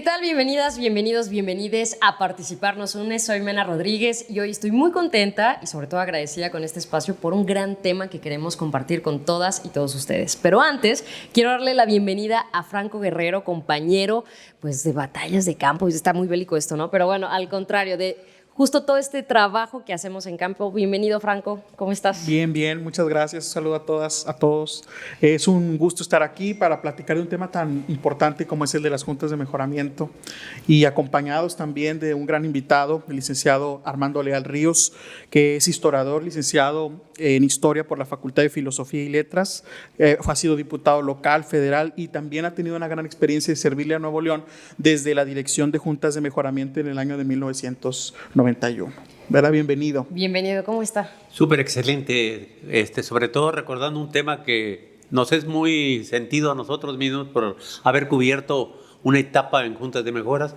tal? Bienvenidas, bienvenidos, bienvenides a Participarnos Une. Soy Mena Rodríguez y hoy estoy muy contenta y sobre todo agradecida con este espacio por un gran tema que queremos compartir con todas y todos ustedes. Pero antes, quiero darle la bienvenida a Franco Guerrero, compañero pues, de batallas de campo. Está muy bélico esto, ¿no? Pero bueno, al contrario, de justo todo este trabajo que hacemos en campo. Bienvenido, Franco. ¿Cómo estás? Bien, bien, muchas gracias. Un saludo a todas, a todos. Es un gusto estar aquí para platicar de un tema tan importante como es el de las juntas de mejoramiento y acompañados también de un gran invitado, el licenciado Armando Leal Ríos, que es historiador, licenciado en Historia por la Facultad de Filosofía y Letras. Ha sido diputado local, federal y también ha tenido una gran experiencia de servirle a Nuevo León desde la dirección de juntas de mejoramiento en el año de 1991. ¿Verdad? Bienvenido. Bienvenido, ¿cómo está? Súper excelente, sobre todo recordando un tema que nos es muy sentido a nosotros mismos por haber cubierto una etapa en juntas de mejoras,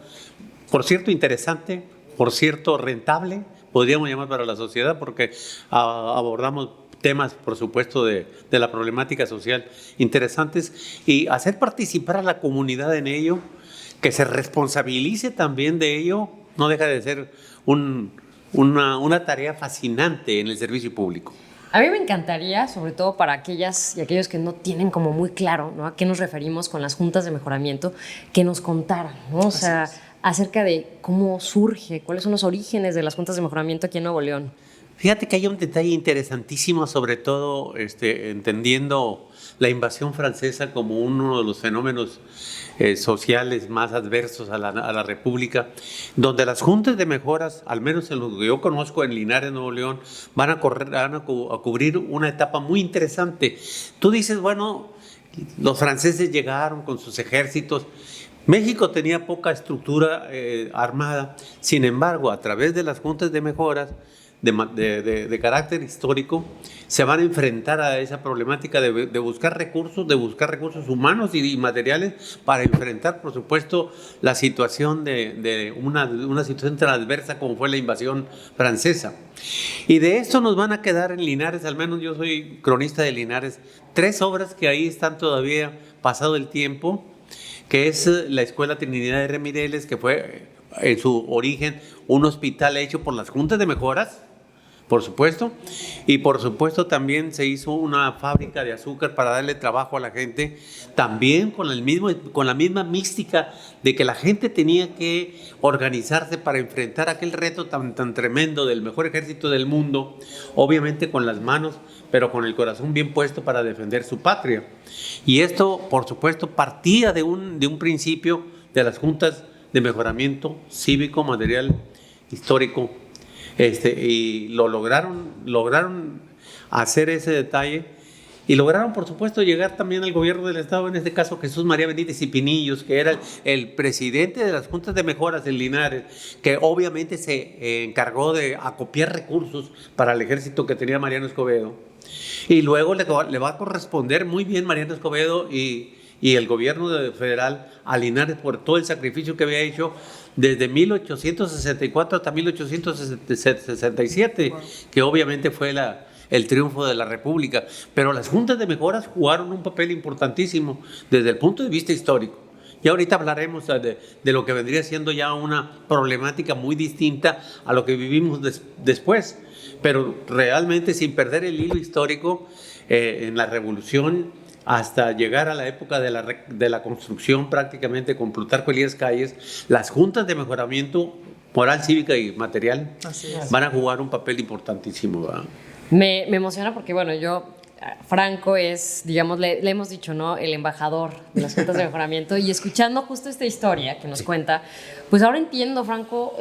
por cierto interesante, por cierto rentable, podríamos llamar para la sociedad, porque abordamos temas, por supuesto, de la problemática social interesantes y hacer participar a la comunidad en ello, que se responsabilice también de ello, no deja de ser una tarea fascinante en el servicio público. A mí me encantaría, sobre todo para aquellas y aquellos que no tienen como muy claro, ¿no?, a qué nos referimos con las juntas de mejoramiento, que nos contaran, ¿no? O sea, acerca de cómo surge, cuáles son los orígenes de las juntas de mejoramiento aquí en Nuevo León. Fíjate que hay un detalle interesantísimo, sobre todo entendiendo la invasión francesa como uno de los fenómenos sociales más adversos a la República, donde las juntas de mejoras, al menos en lo que yo conozco en Linares, Nuevo León, van a cubrir una etapa muy interesante. Tú dices, bueno, los franceses llegaron con sus ejércitos. México tenía poca estructura armada, sin embargo, a través de las juntas de mejoras, de carácter histórico, se van a enfrentar a esa problemática de buscar recursos humanos y materiales para enfrentar, por supuesto, la situación de una situación tan adversa como fue la invasión francesa. Y de esto nos van a quedar en Linares, al menos yo soy cronista de Linares, 3 obras que ahí están todavía pasado el tiempo, que es la Escuela Trinidad de Remireles, que fue en su origen un hospital hecho por las juntas de mejoras, por supuesto, y por supuesto también se hizo una fábrica de azúcar para darle trabajo a la gente, también con la misma mística de que la gente tenía que organizarse para enfrentar aquel reto tan tremendo del mejor ejército del mundo, obviamente con las manos, pero con el corazón bien puesto para defender su patria. Y esto, por supuesto, partía de un principio de las juntas de mejoramiento cívico, material, histórico, y lo lograron hacer ese detalle y lograron, por supuesto, llegar también al gobierno del Estado, en este caso Jesús María Benítez y Pinillos, que era el presidente de las juntas de mejoras en Linares, que obviamente se encargó de acopiar recursos para el ejército que tenía Mariano Escobedo. Y luego le va a corresponder muy bien Mariano Escobedo y el gobierno federal a Linares por todo el sacrificio que había hecho desde 1864 hasta 1867, que obviamente fue el triunfo de la República. Pero las juntas de mejoras jugaron un papel importantísimo desde el punto de vista histórico. Y ahorita hablaremos de lo que vendría siendo ya una problemática muy distinta a lo que vivimos después. Pero realmente sin perder el hilo histórico, en la Revolución, hasta llegar a la época de la construcción prácticamente con Plutarco Elías Calles, las juntas de mejoramiento moral, cívica y material van a jugar un papel importantísimo, ¿verdad? Me emociona porque, bueno, Franco es, digamos, le hemos dicho, ¿no?, el embajador de las juntas de mejoramiento, y escuchando justo esta historia que nos cuenta, pues ahora entiendo, Franco,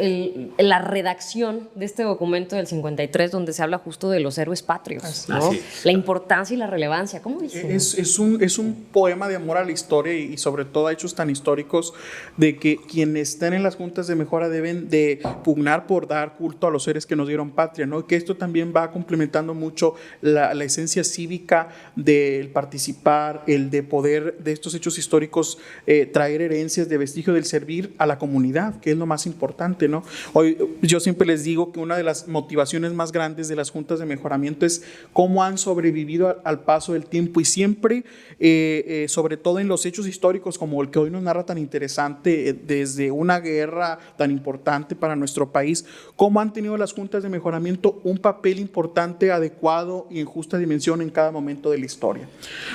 la redacción de este documento del 53, donde se habla justo de los héroes patrios, ¿no? La importancia y la relevancia. ¿Cómo dice? Es un poema de amor a la historia y sobre todo a hechos tan históricos, de que quienes están en las juntas de mejora deben de pugnar por dar culto a los seres que nos dieron patria, ¿no? Que esto también va complementando mucho la esencia cívica cívica del participar, el de poder de estos hechos históricos traer herencias de vestigio del servir a la comunidad, que es lo más importante, ¿no? Hoy yo siempre les digo que una de las motivaciones más grandes de las juntas de mejoramiento es cómo han sobrevivido al paso del tiempo, y siempre, sobre todo en los hechos históricos como el que hoy nos narra tan interesante, desde una guerra tan importante para nuestro país, cómo han tenido las juntas de mejoramiento un papel importante, adecuado y en justa dimensión en cada momento de la historia.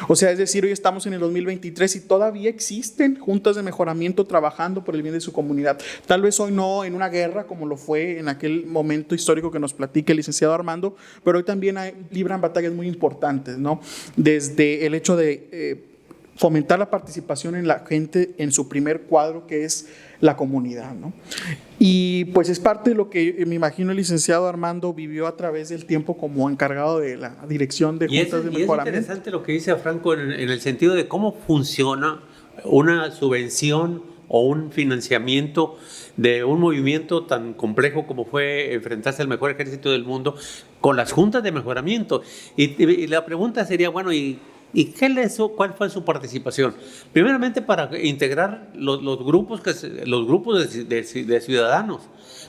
O sea, es decir, hoy estamos en el 2023 y todavía existen juntas de mejoramiento trabajando por el bien de su comunidad. Tal vez hoy no en una guerra como lo fue en aquel momento histórico que nos platica el licenciado Armando, pero hoy también libran batallas muy importantes, ¿no? Desde el hecho de fomentar la participación en la gente en su primer cuadro, que es la comunidad, ¿no? Y pues es parte de lo que me imagino el licenciado Armando vivió a través del tiempo como encargado de la dirección de juntas de mejoramiento. Es interesante lo que dice Franco en el sentido de cómo funciona una subvención o un financiamiento de un movimiento tan complejo como fue enfrentarse al mejor ejército del mundo con las juntas de mejoramiento. Y la pregunta sería, bueno, ¿y cuál fue su participación? Primeramente, para integrar los grupos de ciudadanos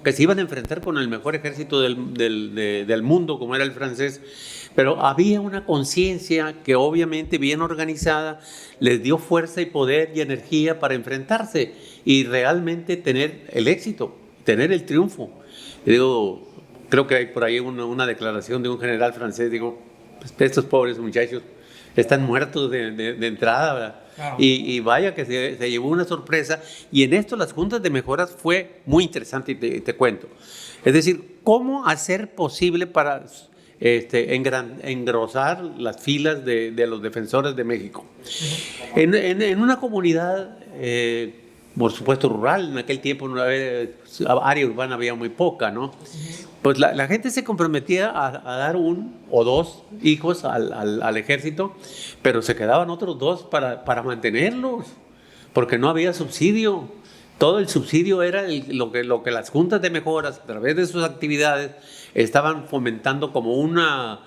que se iban a enfrentar con el mejor ejército del mundo, como era el francés. Pero había una conciencia que, obviamente bien organizada, les dio fuerza y poder y energía para enfrentarse y realmente tener el éxito, tener el triunfo. Digo, creo que hay por ahí una declaración de un general francés, digo, estos pobres muchachos están muertos de entrada, ¿verdad? Claro. Y vaya que se llevó una sorpresa, y en esto las juntas de mejoras fue muy interesante, y te cuento. Es decir, cómo hacer posible para engrosar las filas de los defensores de México. En una comunidad, por supuesto rural, en aquel tiempo área urbana había muy poca, ¿no? Pues la gente se comprometía a dar 1 o 2 hijos al ejército, pero se quedaban otros 2 para mantenerlos, porque no había subsidio. Todo el subsidio era lo que las juntas de mejoras, a través de sus actividades, estaban fomentando como una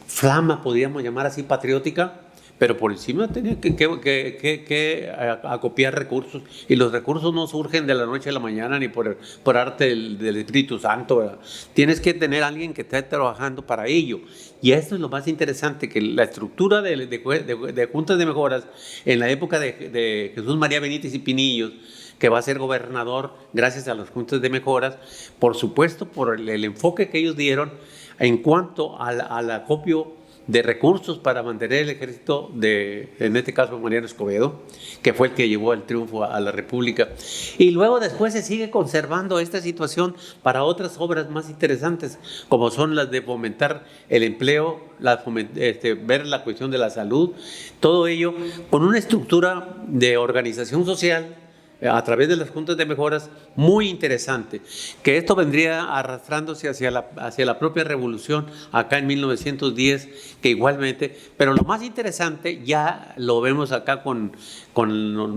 flama, podríamos llamar así, patriótica, pero por encima tenía que acopiar recursos, y los recursos no surgen de la noche a la mañana ni por arte del Espíritu Santo, ¿verdad? Tienes que tener a alguien que esté trabajando para ello, y esto es lo más interesante, que la estructura de juntas de mejoras en la época de Jesús María Benítez y Pinillos, que va a ser gobernador gracias a las juntas de mejoras, por supuesto por el enfoque que ellos dieron en cuanto al acopio de recursos para mantener el ejército en este caso, Mariano Escobedo, que fue el que llevó el triunfo a la República. Y luego después se sigue conservando esta situación para otras obras más interesantes, como son las de fomentar el empleo, ver la cuestión de la salud, todo ello con una estructura de organización social a través de las juntas de mejoras muy interesante, que esto vendría arrastrándose hacia la propia revolución acá en 1910, que igualmente, pero lo más interesante ya lo vemos acá con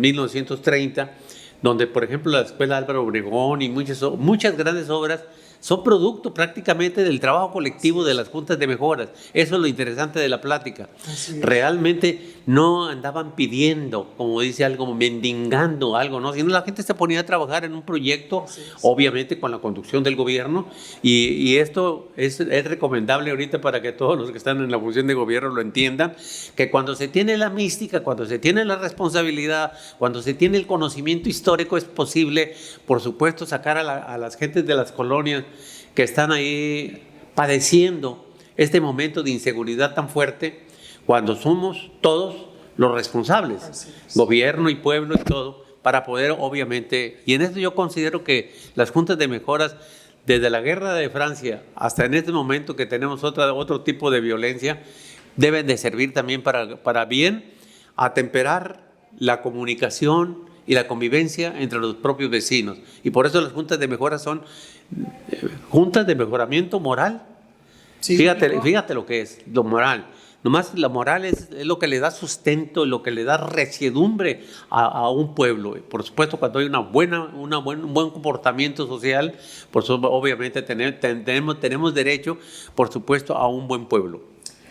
1930, donde por ejemplo la Escuela Álvaro Obregón y muchas grandes obras son producto prácticamente del trabajo colectivo de las juntas de mejoras. Eso es lo interesante de la plática. Realmente no andaban pidiendo, como dice algo, mendigando algo, ¿no? Sino la gente se ponía a trabajar en un proyecto, obviamente con la conducción del gobierno, y esto es recomendable ahorita para que todos los que están en la función de gobierno lo entiendan, que cuando se tiene la mística, cuando se tiene la responsabilidad, cuando se tiene el conocimiento histórico, es posible, por supuesto, sacar a las gentes de las colonias que están ahí padeciendo este momento de inseguridad tan fuerte, cuando somos todos los responsables, gobierno y pueblo y todo, para poder obviamente, y en esto yo considero que las juntas de mejoras, desde la guerra de Francia hasta en este momento que tenemos otro tipo de violencia, deben de servir también para bien atemperar la comunicación y la convivencia entre los propios vecinos. Y por eso las juntas de mejoras son juntas de mejoramiento moral. Sí, fíjate lo que es, lo moral. Nomás la moral es lo que le da sustento, lo que le da resiedumbre a un pueblo. Por supuesto, cuando hay un buen comportamiento social, pues obviamente tenemos derecho, por supuesto, a un buen pueblo.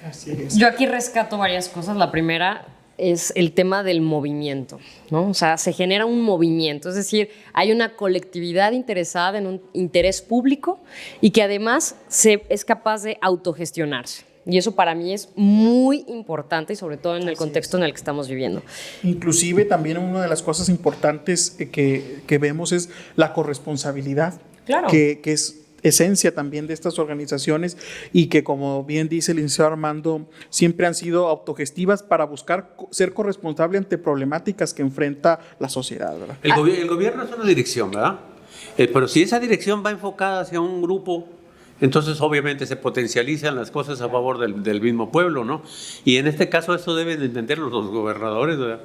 Así es. Yo aquí rescato varias cosas. La primera es el tema del movimiento, ¿no? O sea, se genera un movimiento, es decir, hay una colectividad interesada en un interés público y que además es capaz de autogestionarse. Y eso para mí es muy importante y sobre todo en el contexto en el que estamos viviendo. Inclusive también una de las cosas importantes que vemos es la corresponsabilidad, Claro. que es esencia también de estas organizaciones y que, como bien dice el licenciado Armando, siempre han sido autogestivas para buscar ser corresponsable ante problemáticas que enfrenta la sociedad, ¿verdad? El gobierno es una dirección, ¿verdad? Pero si esa dirección va enfocada hacia un grupo, entonces obviamente se potencializan las cosas a favor del mismo pueblo, ¿no? Y en este caso eso deben entender los gobernadores, ¿verdad?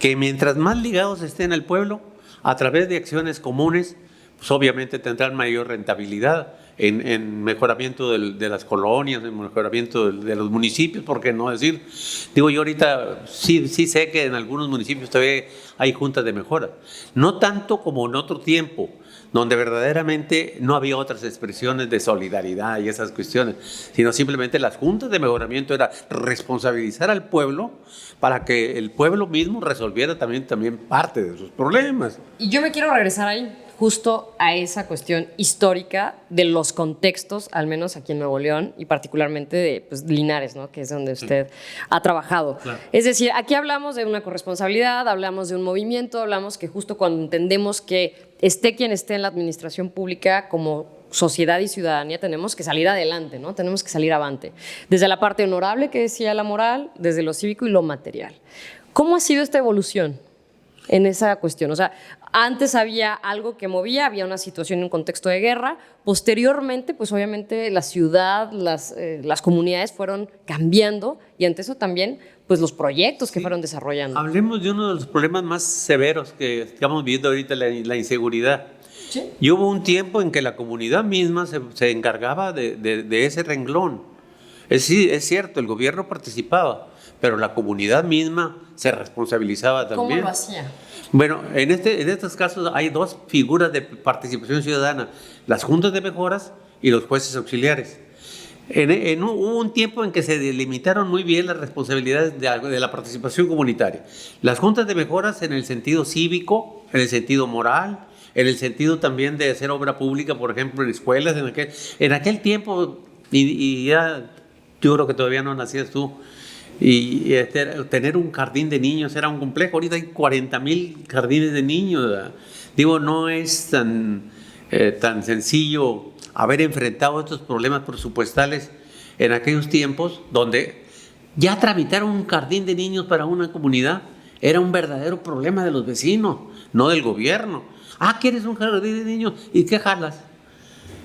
Que mientras más ligados estén al pueblo, a través de acciones comunes, pues obviamente tendrán mayor rentabilidad en mejoramiento de las colonias, en mejoramiento de los municipios, ¿por qué no decir? Digo, yo ahorita sí sé que en algunos municipios todavía hay juntas de mejora, no tanto como en otro tiempo, donde verdaderamente no había otras expresiones de solidaridad y esas cuestiones, sino simplemente las juntas de mejoramiento era responsabilizar al pueblo para que el pueblo mismo resolviera también parte de sus problemas. Y yo me quiero regresar ahí, justo a esa cuestión histórica de los contextos, al menos aquí en Nuevo León y particularmente de Linares, ¿no? Que es donde usted ha trabajado. Claro. Es decir, aquí hablamos de una corresponsabilidad, hablamos de un movimiento, hablamos que justo cuando entendemos que esté quien esté en la administración pública como sociedad y ciudadanía tenemos que salir adelante, ¿no? Tenemos que salir avante. Desde la parte honorable que decía la moral, desde lo cívico y lo material. ¿Cómo ha sido esta evolución en esa cuestión? O sea, antes había algo que movía, había una situación en un contexto de guerra. Posteriormente, pues obviamente la ciudad, las comunidades fueron cambiando y ante eso también pues los proyectos que fueron desarrollando. Hablemos de uno de los problemas más severos que estamos viviendo ahorita, la inseguridad. ¿Sí? Y hubo un tiempo en que la comunidad misma se encargaba de ese renglón. Es cierto, el gobierno participaba, pero la comunidad misma se responsabilizaba también. ¿Cómo lo hacía? Bueno, en estos casos hay dos figuras de participación ciudadana, las juntas de mejoras y los jueces auxiliares. Hubo un tiempo en que se delimitaron muy bien las responsabilidades de la participación comunitaria. Las juntas de mejoras en el sentido cívico, en el sentido moral, en el sentido también de hacer obra pública, por ejemplo, en escuelas. En aquel tiempo, y ya yo creo que todavía no nacías tú, y tener un jardín de niños era un complejo. Ahorita hay 40,000 jardines de niños, ¿verdad? Digo, no es tan sencillo haber enfrentado estos problemas presupuestales en aquellos tiempos donde ya tramitar un jardín de niños para una comunidad era un verdadero problema de los vecinos, no del gobierno. ¿Quieres un jardín de niños? ¿Y qué jalas?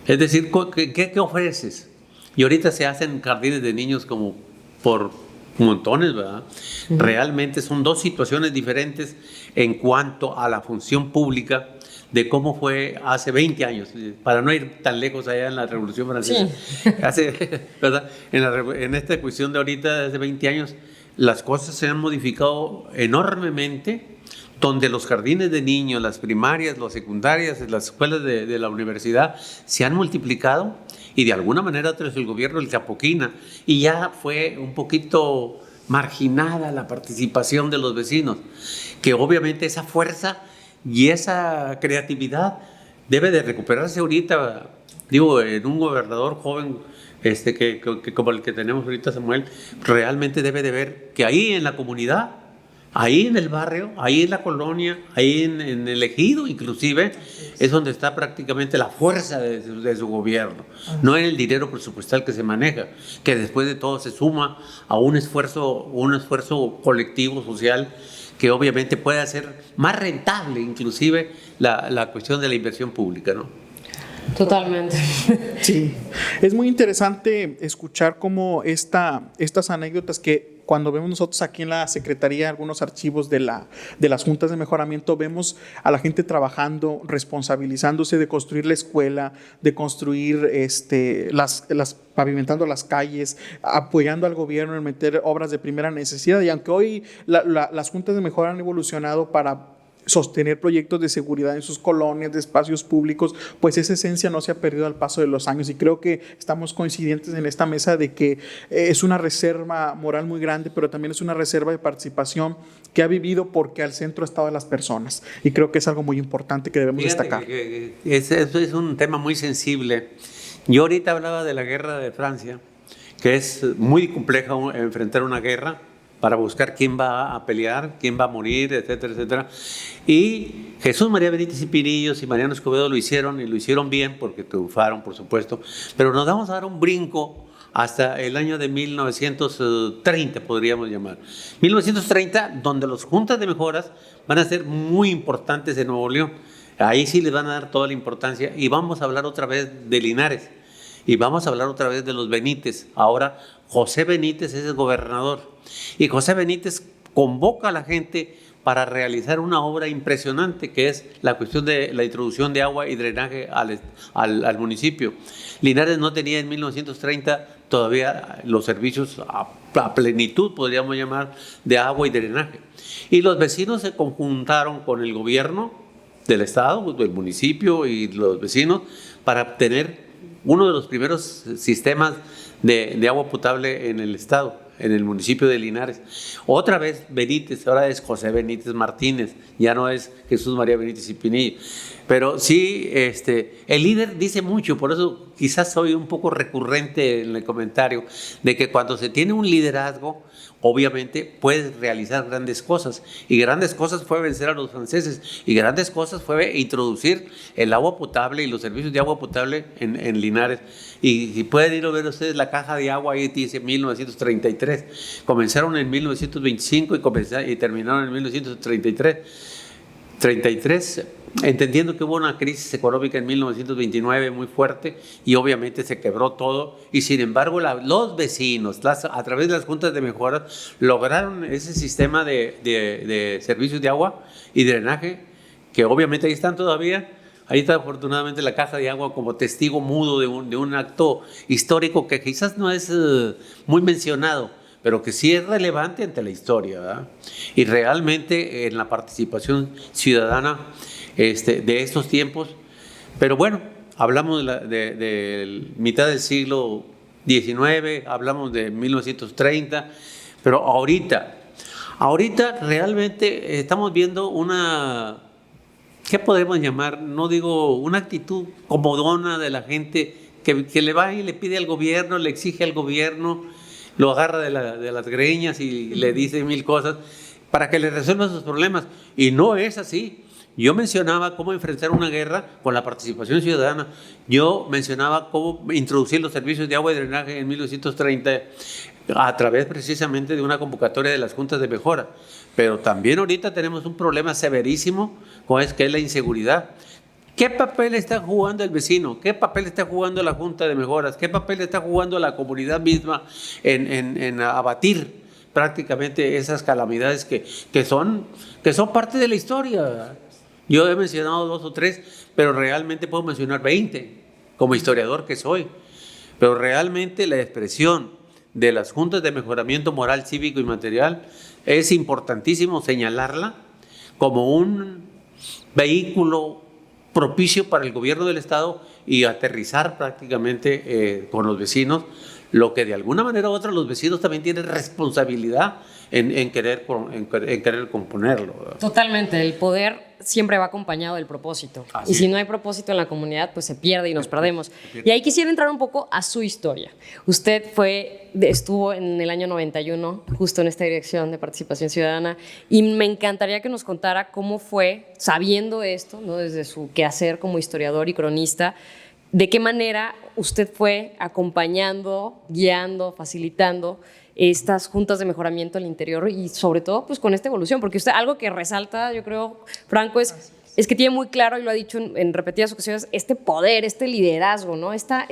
Es decir, ¿qué ofreces? Y ahorita se hacen jardines de niños como por montones, ¿verdad? Realmente son dos situaciones diferentes en cuanto a la función pública de cómo fue hace 20 años, para no ir tan lejos allá en la Revolución Francesa. Sí. ¿Verdad? En esta cuestión de ahorita, hace 20 años, las cosas se han modificado enormemente, donde los jardines de niños, las primarias, las secundarias, las escuelas de la universidad se han multiplicado y de alguna manera el gobierno les apoquina y ya fue un poquito marginada la participación de los vecinos, que obviamente esa fuerza y esa creatividad debe de recuperarse ahorita, digo, en un gobernador joven que como el que tenemos ahorita, Samuel, realmente debe de ver que ahí en la comunidad, ahí en el barrio, ahí en la colonia, ahí en el ejido inclusive, es donde está prácticamente la fuerza de su gobierno, no en el dinero presupuestal que se maneja, que después de todo se suma a un esfuerzo colectivo, social, que obviamente puede hacer más rentable inclusive la cuestión de la inversión pública, ¿no? Totalmente. Sí, es muy interesante escuchar cómo estas anécdotas que cuando vemos nosotros aquí en la Secretaría algunos archivos de las juntas de mejoramiento, vemos a la gente trabajando, responsabilizándose de construir la escuela, de construir pavimentando las calles, apoyando al gobierno en meter obras de primera necesidad. Y aunque hoy las juntas de mejora han evolucionado para sostener proyectos de seguridad en sus colonias, de espacios públicos, pues esa esencia no se ha perdido al paso de los años, y creo que estamos coincidentes en esta mesa de que es una reserva moral muy grande, pero también es una reserva de participación que ha vivido porque al centro ha estado las personas, y creo que es algo muy importante que debemos destacar. Eso es un tema muy sensible. Yo ahorita hablaba de la guerra de Francia, que es muy compleja enfrentar una guerra para buscar quién va a pelear, quién va a morir, etcétera, etcétera. Y Jesús María Benítez y Pinillos y Mariano Escobedo lo hicieron, y lo hicieron bien porque triunfaron, por supuesto, pero nos vamos a dar un brinco hasta el año de 1930, podríamos llamar. 1930, donde las juntas de mejoras van a ser muy importantes en Nuevo León. Ahí sí les van a dar toda la importancia, y vamos a hablar otra vez de Linares. Y vamos a hablar otra vez de los Benítez. Ahora José Benítez es el gobernador. Y José Benítez convoca a la gente para realizar una obra impresionante, que es la cuestión de la introducción de agua y drenaje al municipio. Linares no tenía en 1930 todavía los servicios a plenitud, podríamos llamar, de agua y drenaje. Y los vecinos se conjuntaron con el gobierno del estado, del municipio y los vecinos, para obtener uno de los primeros sistemas de agua potable en el estado, en el municipio de Linares. Otra vez Benítez, ahora es José Benítez Martínez, ya no es Jesús María Benítez y Pinillo. Pero sí, el líder dice mucho, por eso quizás soy un poco recurrente en el comentario, de que cuando se tiene un liderazgo, obviamente puedes realizar grandes cosas, y grandes cosas fue vencer a los franceses, y grandes cosas fue introducir el agua potable y los servicios de agua potable en Linares. Y pueden ir a ver ustedes la caja de agua, ahí dice 1933, comenzaron en 1925 y terminaron en 1933, entendiendo que hubo una crisis económica en 1929 muy fuerte, y obviamente se quebró todo, y sin embargo los vecinos, a través de las juntas de mejoras, lograron ese sistema de servicios de agua y drenaje, que obviamente ahí están todavía. Ahí está afortunadamente la caja de agua como testigo mudo de un acto histórico que quizás no es muy mencionado, pero que sí es relevante ante la historia, ¿verdad? Y realmente en la participación ciudadana de estos tiempos. Pero bueno, hablamos de mitad del siglo XIX, hablamos de 1930, pero ahorita realmente estamos viendo una... ¿Qué podemos llamar? No digo una actitud comodona de la gente que le va y le pide al gobierno, le exige al gobierno, lo agarra de las greñas y le dice mil cosas para que le resuelva sus problemas. Y no es así. Yo mencionaba cómo enfrentar una guerra con la participación ciudadana. Yo mencionaba cómo introducir los servicios de agua y drenaje en 1930 a través precisamente de una convocatoria de las juntas de mejora. Pero también ahorita tenemos un problema severísimo, que es la inseguridad. ¿Qué papel está jugando el vecino? ¿Qué papel está jugando la junta de mejoras? ¿Qué papel está jugando la comunidad misma en abatir prácticamente esas calamidades que son parte de la historia? Yo he mencionado 2 o 3, pero realmente puedo mencionar 20, como historiador que soy. Pero realmente la expresión de las juntas de mejoramiento moral, cívico y material es importantísimo señalarla como un vehículo propicio para el gobierno del estado y aterrizar prácticamente con los vecinos, lo que de alguna manera u otra los vecinos también tienen responsabilidad en querer componerlo, ¿verdad? Totalmente, el poder siempre va acompañado del propósito. Así y si es. no hay propósito en la comunidad, pues se pierde y nos perdemos. Y ahí quisiera entrar un poco a su historia. Usted estuvo en el año 91 justo en esta dirección de participación ciudadana, y me encantaría que nos contara cómo fue, sabiendo esto, ¿no?, desde su quehacer como historiador y cronista, de qué manera usted fue acompañando, guiando, facilitando estas juntas de mejoramiento al interior, y sobre todo pues con esta evolución, porque usted, algo que resalta, yo creo, Franco, es que tiene muy claro, y lo ha dicho en repetidas ocasiones, este poder, este liderazgo, ¿no? Esta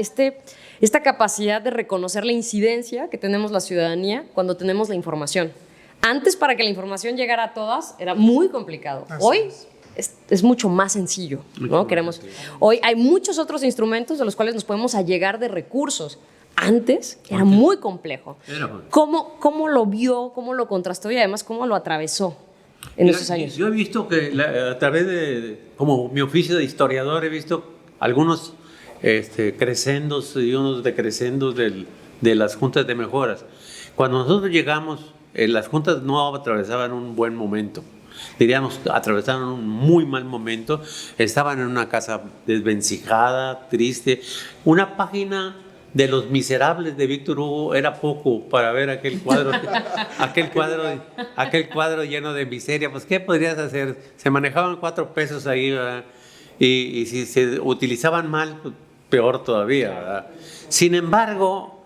capacidad de reconocer la incidencia que tenemos la ciudadanía cuando tenemos la información. Antes, para que la información llegara a todas, era muy complicado. Hoy es mucho más sencillo, ¿no? Hoy hay muchos otros instrumentos de los cuales nos podemos allegar de recursos. Antes era muy complejo. ¿Cómo lo vio, cómo lo contrastó y además cómo lo atravesó? en esos años? Yo he visto que a través como mi oficio de historiador, he visto algunos crescendos y unos decrescendos de las juntas de mejoras. Cuando nosotros llegamos, las juntas no atravesaban un buen momento. Diríamos, atravesaron un muy mal momento. Estaban en una casa desvencijada, triste. Una página de Los Miserables de Víctor Hugo era poco para ver aquel cuadro lleno de miseria. Pues, ¿qué podrías hacer? Se manejaban 4 pesos ahí, ¿verdad? Y si se utilizaban mal, pues, peor todavía, ¿verdad? Sin embargo,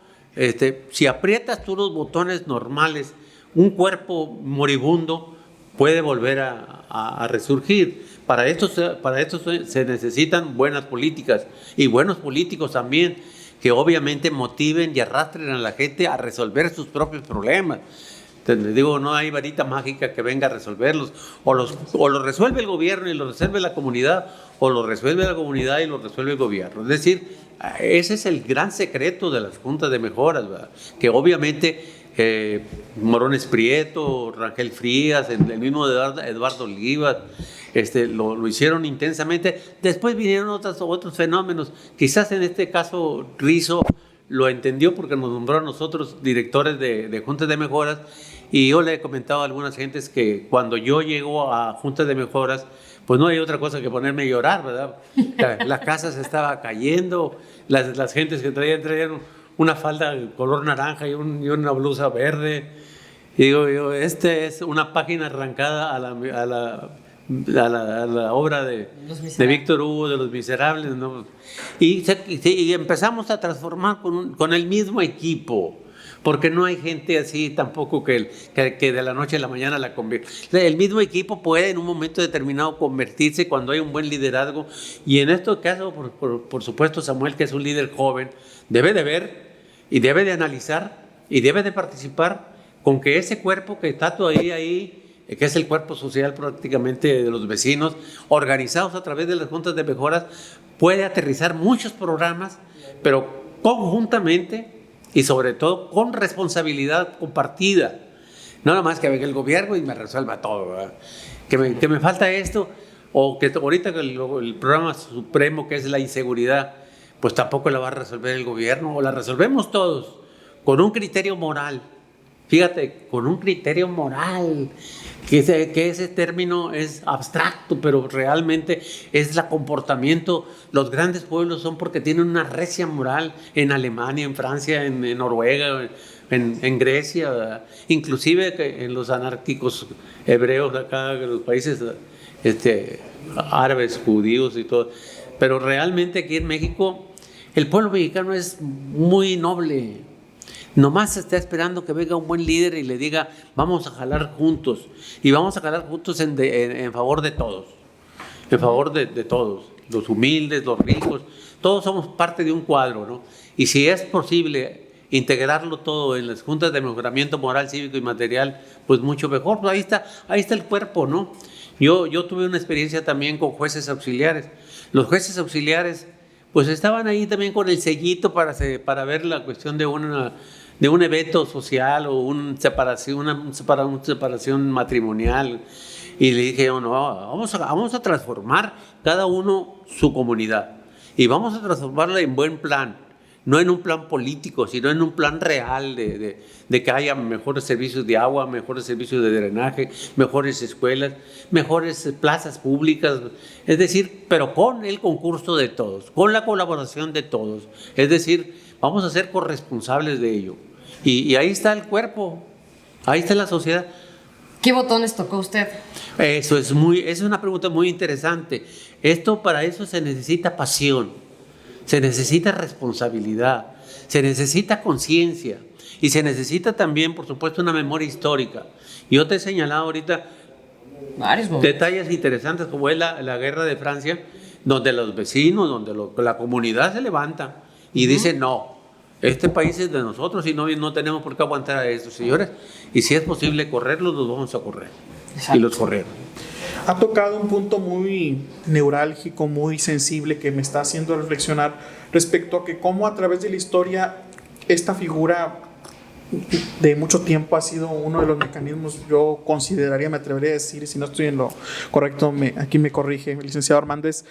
si aprietas tú los botones normales, un cuerpo moribundo puede volver a resurgir. Para esto se necesitan buenas políticas y buenos políticos también, que obviamente motiven y arrastren a la gente a resolver sus propios problemas. Les digo, no hay varita mágica que venga a resolverlos. O lo resuelve el gobierno y lo resuelve la comunidad, o lo resuelve la comunidad y lo resuelve el gobierno. Es decir, ese es el gran secreto de las juntas de mejoras, ¿verdad? Que obviamente Morones Prieto, Rangel Frías, el mismo Eduardo Olivas, lo hicieron intensamente. Después vinieron otros fenómenos. Quizás en este caso Rizo lo entendió porque nos nombró a nosotros directores de juntas de mejoras, y yo le he comentado a algunas gentes que cuando yo llego a juntas de mejoras, pues no hay otra cosa que ponerme a llorar, ¿verdad? La casa se estaba cayendo, las gentes que traían una falda color naranja y una blusa verde. Y digo yo, es una página arrancada a la obra de Víctor Hugo, de Los Miserables, ¿no? Y empezamos a transformar con el mismo equipo, porque no hay gente así tampoco que de la noche a la mañana la convierte. El mismo equipo puede en un momento determinado convertirse cuando hay un buen liderazgo, y en este caso, por supuesto, Samuel, que es un líder joven, debe de ver y debe de analizar y debe de participar con que ese cuerpo que está todavía ahí, que es el cuerpo social prácticamente de los vecinos, organizados a través de las juntas de mejoras, puede aterrizar muchos programas, pero conjuntamente y sobre todo con responsabilidad compartida. No nada más que venga el gobierno y me resuelva todo, ¿verdad? Que me falta esto, o que ahorita el programa supremo, que es la inseguridad, pues tampoco la va a resolver el gobierno, o la resolvemos todos con un criterio moral. Fíjate, con un criterio moral, que ese término es abstracto, pero realmente es el comportamiento. Los grandes pueblos son porque tienen una recia moral en Alemania, en Francia, en Noruega, en Grecia, ¿verdad? Inclusive en los anárquicos hebreos acá, en los países árabes, judíos y todo. Pero realmente aquí en México, el pueblo mexicano es muy noble. Nomás está esperando que venga un buen líder y le diga, vamos a jalar juntos, y vamos a jalar juntos en favor de todos, en favor de todos, los humildes, los ricos, todos somos parte de un cuadro, ¿no? Y si es posible integrarlo todo en las juntas de mejoramiento moral, cívico y material, pues mucho mejor. Pues ahí está el cuerpo, ¿no? Yo tuve una experiencia también con jueces auxiliares. Los jueces auxiliares pues estaban ahí también con el sellito para ver la cuestión de un evento social o una separación matrimonial. Y le dije, no, vamos a transformar cada uno su comunidad, y vamos a transformarla en buen plan, no en un plan político, sino en un plan real de que haya mejores servicios de agua, mejores servicios de drenaje, mejores escuelas, mejores plazas públicas, es decir, pero con el concurso de todos, con la colaboración de todos, es decir, vamos a ser corresponsables de ello. Y ahí está el cuerpo, ahí está la sociedad. ¿Qué botones tocó usted? Eso es una pregunta muy interesante. Para eso se necesita pasión, se necesita responsabilidad, se necesita conciencia, y se necesita también, por supuesto, una memoria histórica. Yo te he señalado ahorita detalles interesantes, como es la guerra de Francia, donde los vecinos, donde la comunidad se levanta y dice, no, este país es de nosotros y no tenemos por qué aguantar a estos señores, y si es posible correrlos, los vamos a correr. Exacto. Y los corrieron. Ha tocado un punto muy neurálgico, muy sensible, que me está haciendo reflexionar respecto a que cómo a través de la historia esta figura de mucho tiempo ha sido uno de los mecanismos, yo consideraría, me atrevería a decir, y si no estoy en lo correcto, aquí me corrige el licenciado Armando, es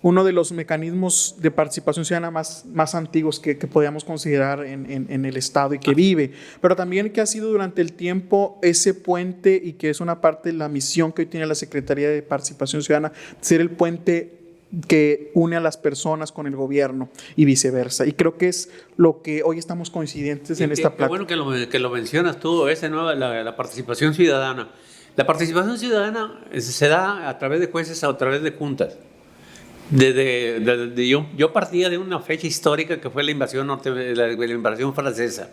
uno de los mecanismos de participación ciudadana más antiguos que podíamos considerar en el Estado y que vive, pero también que ha sido durante el tiempo ese puente y que es una parte de la misión que hoy tiene la Secretaría de Participación Ciudadana, ser el puente que une a las personas con el gobierno y viceversa. Y creo que es lo que hoy estamos coincidentes en esta plática. Qué bueno que lo mencionas tú, la participación ciudadana. La participación ciudadana se da a través de jueces, a través de juntas. Yo partía de una fecha histórica que fue la invasión la invasión francesa.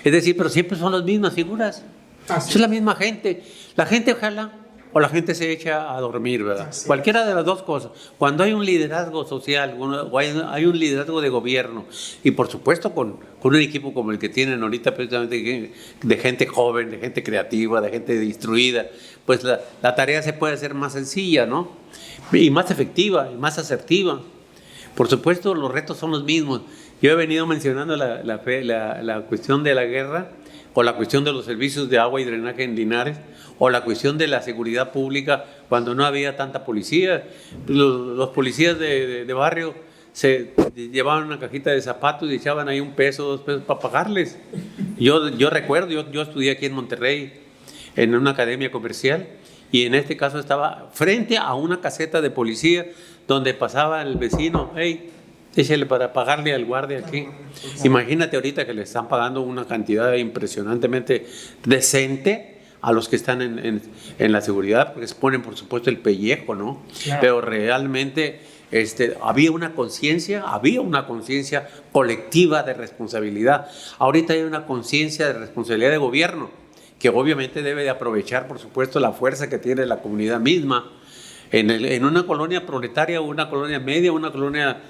Es decir, pero siempre son las mismas figuras. Es la misma gente. La gente ojalá o la gente se echa a dormir, ¿verdad? Cualquiera de las dos cosas. Cuando hay un liderazgo social, o hay un liderazgo de gobierno, y por supuesto con un equipo como el que tienen ahorita, precisamente de gente joven, de gente creativa, de gente instruida, pues la tarea se puede hacer más sencilla, ¿no? Y más efectiva, y más asertiva. Por supuesto, los retos son los mismos. Yo he venido mencionando la cuestión de la guerra, o la cuestión de los servicios de agua y drenaje en Linares, o la cuestión de la seguridad pública cuando no había tanta policía. Los policías de barrio se llevaban una cajita de zapatos y echaban ahí $1, $2 para pagarles. Yo recuerdo, yo estudié aquí en Monterrey, en una academia comercial, y en este caso estaba frente a una caseta de policía donde pasaba el vecino, hey, échale para pagarle al guardia aquí. Imagínate ahorita que le están pagando una cantidad impresionantemente decente a los que están en la seguridad, porque se ponen por supuesto el pellejo, ¿no? Claro. Pero realmente había una conciencia colectiva de responsabilidad. Ahorita hay una conciencia de responsabilidad de gobierno, que obviamente debe de aprovechar por supuesto la fuerza que tiene la comunidad misma. En una colonia proletaria, una colonia media, una colonia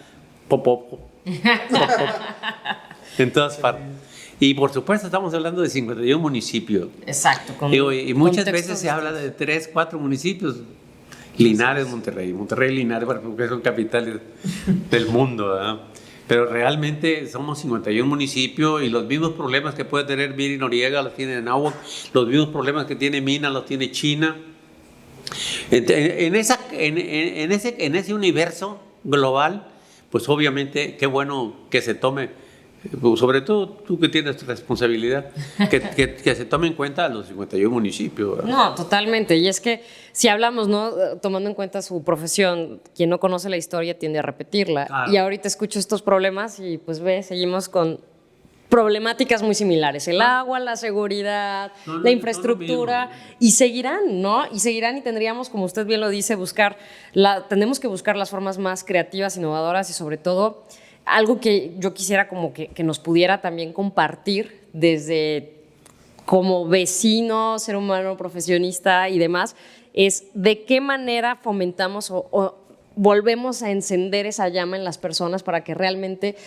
en todas partes. Y por supuesto estamos hablando de 51 municipios. Exacto. Y muchas veces se habla de 3, 4 municipios. Linares, Monterrey, Linares, porque son capitales del mundo, ¿verdad? Pero realmente somos 51 municipios y los mismos problemas que puede tener Miri Noriega los tiene Anáhuac, los mismos problemas que tiene Mina los tiene China. En ese universo global, pues obviamente qué bueno que se tome, sobre todo tú que tienes responsabilidad, que se tome en cuenta a los 51 municipios, ¿verdad? No, totalmente. Y es que si hablamos, ¿no? Tomando en cuenta su profesión, quien no conoce la historia tiende a repetirla. Claro. Y ahorita escucho estos problemas y pues seguimos con problemáticas muy similares, el agua, la seguridad, la infraestructura, y seguirán, ¿no? Y seguirán, y tendríamos, como usted bien lo dice, tenemos que buscar las formas más creativas, innovadoras, y sobre todo, algo que yo quisiera como que nos pudiera también compartir desde como vecino, ser humano, profesionista y demás, es de qué manera fomentamos o volvemos a encender esa llama en las personas para que realmente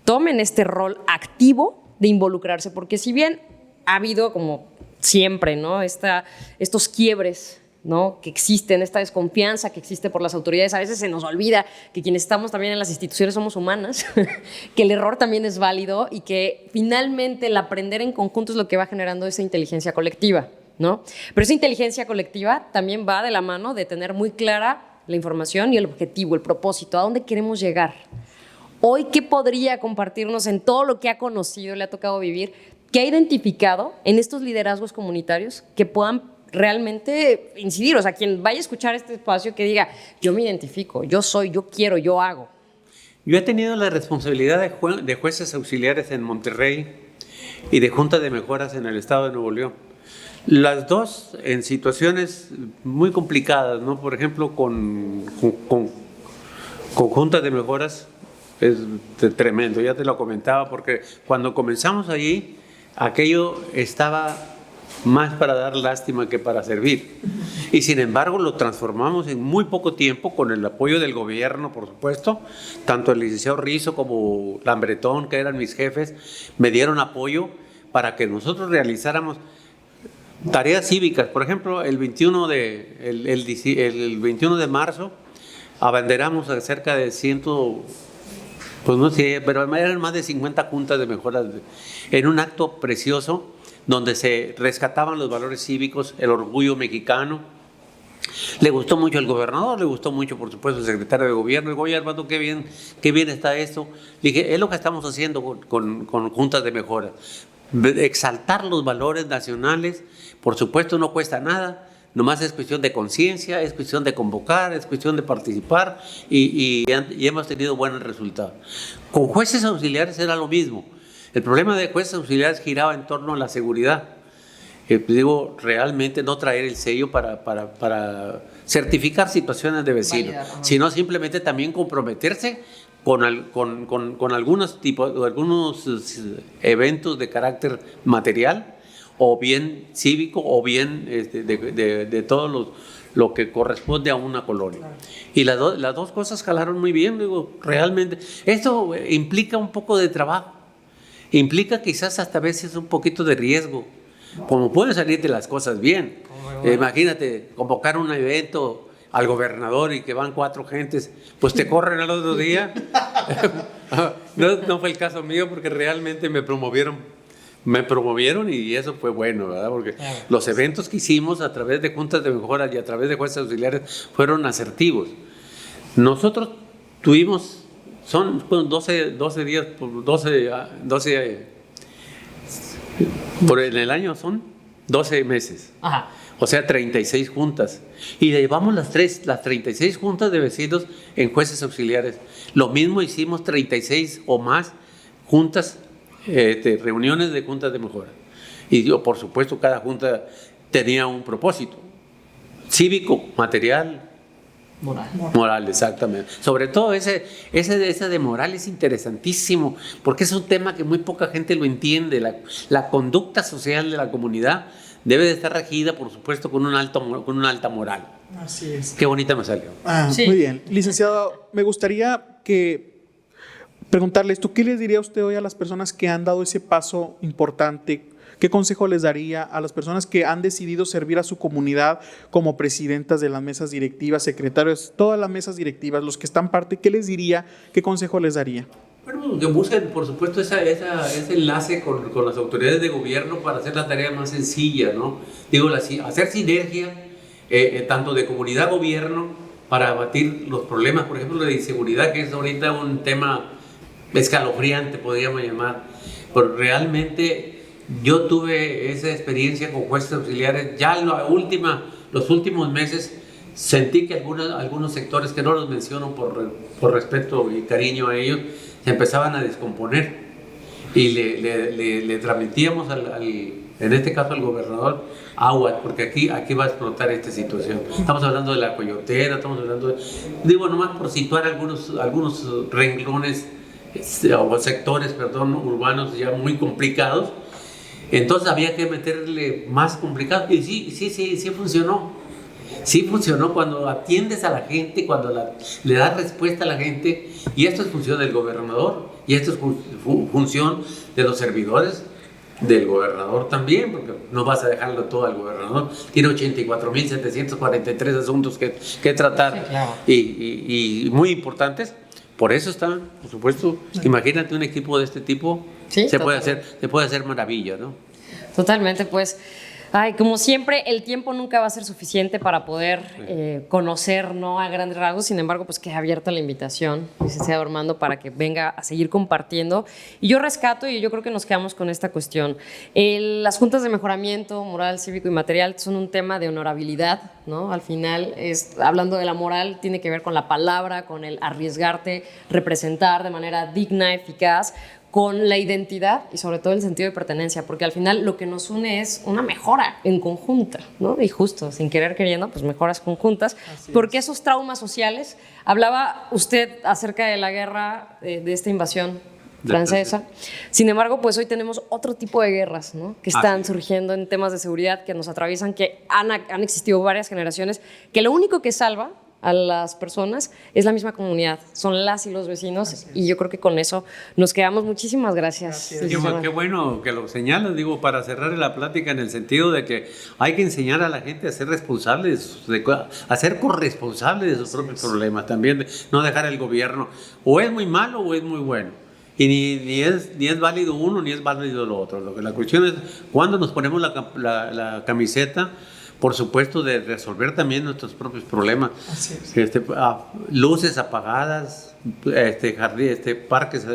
tomen este rol activo de involucrarse, porque si bien ha habido como siempre, ¿no? Estos quiebres, ¿no? Que existen, esta desconfianza que existe por las autoridades, a veces se nos olvida que quienes estamos también en las instituciones somos humanas, que el error también es válido y que finalmente el aprender en conjunto es lo que va generando esa inteligencia colectiva, ¿no? Pero esa inteligencia colectiva también va de la mano de tener muy clara la información y el objetivo, el propósito, a dónde queremos llegar. Hoy, ¿qué podría compartirnos en todo lo que ha conocido, le ha tocado vivir, que ha identificado en estos liderazgos comunitarios que puedan realmente incidir? O sea, quien vaya a escuchar este espacio que diga, yo me identifico, yo soy, yo quiero, yo hago. Yo he tenido la responsabilidad de jueces auxiliares en Monterrey y de junta de mejoras en el estado de Nuevo León. Las dos en situaciones muy complicadas, ¿no? Por ejemplo, con juntas de mejoras, es tremendo, ya te lo comentaba, porque cuando comenzamos allí, aquello estaba más para dar lástima que para servir. Y sin embargo lo transformamos en muy poco tiempo con el apoyo del gobierno, por supuesto. Tanto el licenciado Rizo como Lambretón, que eran mis jefes, me dieron apoyo para que nosotros realizáramos tareas cívicas. Por ejemplo, el 21 de marzo abanderamos a cerca de pues no sé, pero eran más de 50 juntas de mejoras en un acto precioso donde se rescataban los valores cívicos, el orgullo mexicano. Le gustó mucho al gobernador, le gustó mucho, por supuesto, el secretario de gobierno. Oye, Armando, qué bien está esto. Le dije, es lo que estamos haciendo con juntas de mejora. Exaltar los valores nacionales, por supuesto, no cuesta nada. Nomás es cuestión de conciencia, es cuestión de convocar, es cuestión de participar y hemos tenido buenos resultados. Con jueces auxiliares era lo mismo. El problema de jueces auxiliares giraba en torno a la seguridad. Digo, realmente no traer el sello para certificar situaciones de vecinos, sino simplemente también comprometerse con algunos eventos de carácter material, o bien cívico, o bien de todo lo que corresponde a una colonia. Y las dos cosas jalaron muy bien. Digo, realmente, esto implica un poco de trabajo, implica quizás hasta a veces un poquito de riesgo, como pueden salir de las cosas bien. Imagínate, convocar un evento al gobernador y que van 4 gentes, pues te corren al otro día. No fue el caso mío, porque realmente me promovieron y eso fue bueno, ¿verdad? Porque los eventos que hicimos a través de juntas de mejora y a través de jueces auxiliares fueron asertivos. Nosotros tuvimos, son 12 días, 12 en el año son 12 meses. Ajá. O sea, 36 juntas. Y llevamos las 36 juntas de vecinos en jueces auxiliares. Lo mismo hicimos 36 o más juntas, reuniones de juntas de mejora. Y yo, por supuesto, cada junta tenía un propósito cívico, material, moral, exactamente. Sobre todo ese de moral es interesantísimo, porque es un tema que muy poca gente lo entiende. La conducta social de la comunidad debe de estar regida, por supuesto, con una alta moral. Así es. Qué bonita me salió. Sí. Muy bien. Licenciado, me gustaría preguntarle esto. ¿Qué les diría usted hoy a las personas que han dado ese paso importante? ¿Qué consejo les daría a las personas que han decidido servir a su comunidad como presidentas de las mesas directivas, secretarios, todas las mesas directivas, los que están parte? ¿Qué les diría? ¿Qué consejo les daría? Bueno, que busquen, por supuesto, ese enlace con las autoridades de gobierno para hacer la tarea más sencilla, ¿no? Digo, hacer sinergia, tanto de comunidad-gobierno, para abatir los problemas, por ejemplo, de inseguridad, que es ahorita un tema escalofriante, podríamos llamar. Pero realmente yo tuve esa experiencia con jueces auxiliares. Ya en los últimos meses sentí que algunos sectores, que no los menciono por respeto y cariño a ellos, se empezaban a descomponer, y le transmitíamos en este caso al gobernador, agua, porque aquí va a explotar esta situación. Estamos hablando de la coyotera, estamos hablando digo, nomás por situar algunos renglones o sectores, urbanos ya muy complicados. Entonces había que meterle más complicado, y sí funcionó. Sí funcionó cuando atiendes a la gente, cuando le das respuesta a la gente, y esto es función del gobernador, y esto es función de los servidores del gobernador también, porque no vas a dejarlo todo al gobernador. Tiene 84.743 asuntos que tratar, sí, claro, y muy importantes. Por eso están, por supuesto, imagínate un equipo de este tipo, sí, se puede hacer maravilla, ¿no? Totalmente, pues. Ay, como siempre, el tiempo nunca va a ser suficiente para poder conocer, ¿no?, a grandes rasgos. Sin embargo, pues queda abierta la invitación, licenciado Armando, para que venga a seguir compartiendo. Y yo rescato, y yo creo que nos quedamos con esta cuestión. Las juntas de mejoramiento moral, cívico y material son un tema de honorabilidad, ¿no? Al final, hablando de la moral, tiene que ver con la palabra, con el arriesgarte, representar de manera digna, eficaz, con la identidad y sobre todo el sentido de pertenencia, porque al final lo que nos une es una mejora en conjunta, ¿no? Y justo, sin querer queriendo, pues mejoras conjuntas, porque esos traumas sociales, hablaba usted acerca de la guerra, de esta invasión francesa. Sin embargo, pues hoy tenemos otro tipo de guerras, ¿no?, que están surgiendo en temas de seguridad que nos atraviesan, que han existido varias generaciones, que lo único que salva a las personas es la misma comunidad, son las y los vecinos, y yo creo que con eso nos quedamos. Muchísimas gracias. Qué bueno que lo señalas, digo, para cerrar la plática, en el sentido de que hay que enseñar a la gente a ser responsables, a ser corresponsables de sus propios problemas, también no dejar el gobierno, o es muy malo o es muy bueno. Y ni es válido uno ni es válido lo otro. La cuestión es cuando nos ponemos la camiseta, por supuesto, de resolver también nuestros propios problemas. Así es. Luces apagadas, parques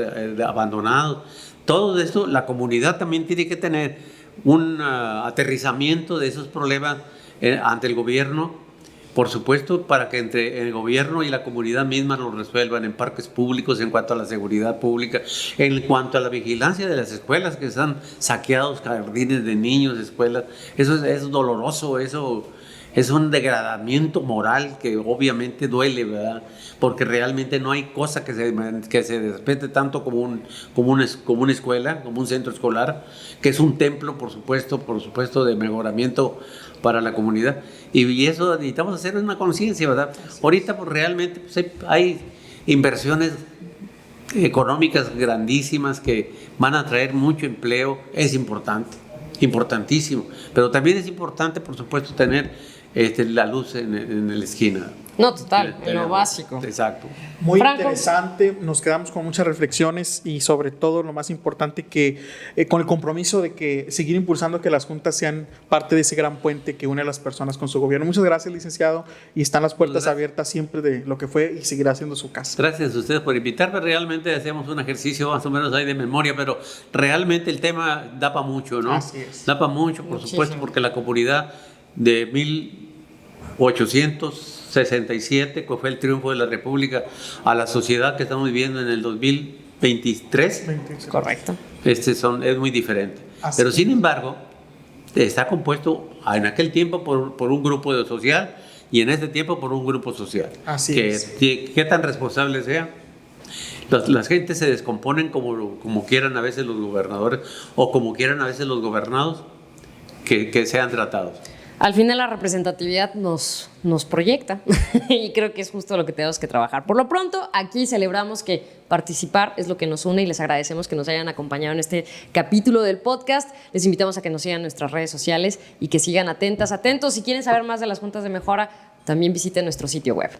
abandonados. Todo esto, la comunidad también tiene que tener un aterrizamiento de esos problemas ante el gobierno, por supuesto, para que entre el gobierno y la comunidad misma lo resuelvan en parques públicos, en cuanto a la seguridad pública, en cuanto a la vigilancia de las escuelas, que están saqueados jardines de niños, escuelas. Eso es doloroso, eso es un degradamiento moral que obviamente duele, ¿verdad? Porque realmente no hay cosa que se respete tanto como una escuela, como un centro escolar, que es un templo, por supuesto, de mejoramiento para la comunidad. Y eso necesitamos hacer una conciencia, ¿verdad? Ahorita pues realmente pues, hay inversiones económicas grandísimas que van a traer mucho empleo. Es importante, importantísimo. Pero también es importante, por supuesto, tener la luz en la esquina. No, total, en lo básico. Exacto. Muy Franco. interesante, nos quedamos con muchas reflexiones y sobre todo lo más importante que con el compromiso de que seguir impulsando que las juntas sean parte de ese gran puente que une a las personas con su gobierno. Muchas gracias, licenciado, y están las puertas abiertas siempre de lo que fue y seguirá siendo su casa. Gracias a ustedes por invitarme. Realmente hacemos un ejercicio más o menos ahí de memoria, pero realmente el tema da para mucho, ¿no? Así es. Da para mucho, por supuesto, porque la comunidad de 1867, que fue el triunfo de la República, a la sociedad que estamos viviendo en el 2023, Correcto. es muy diferente. Así Pero es. sin embargo, está compuesto en aquel tiempo por un grupo social y en este tiempo por un grupo social. Así que, es. que tan responsable sea. Las gentes se descomponen como quieran a veces los gobernadores o como quieran a veces los gobernados que sean tratados. Al final la representatividad nos proyecta y creo que es justo lo que tenemos que trabajar. Por lo pronto, aquí celebramos que participar es lo que nos une y les agradecemos que nos hayan acompañado en este capítulo del podcast. Les invitamos a que nos sigan en nuestras redes sociales y que sigan atentos. Si quieren saber más de las juntas de mejora, también visiten nuestro sitio web.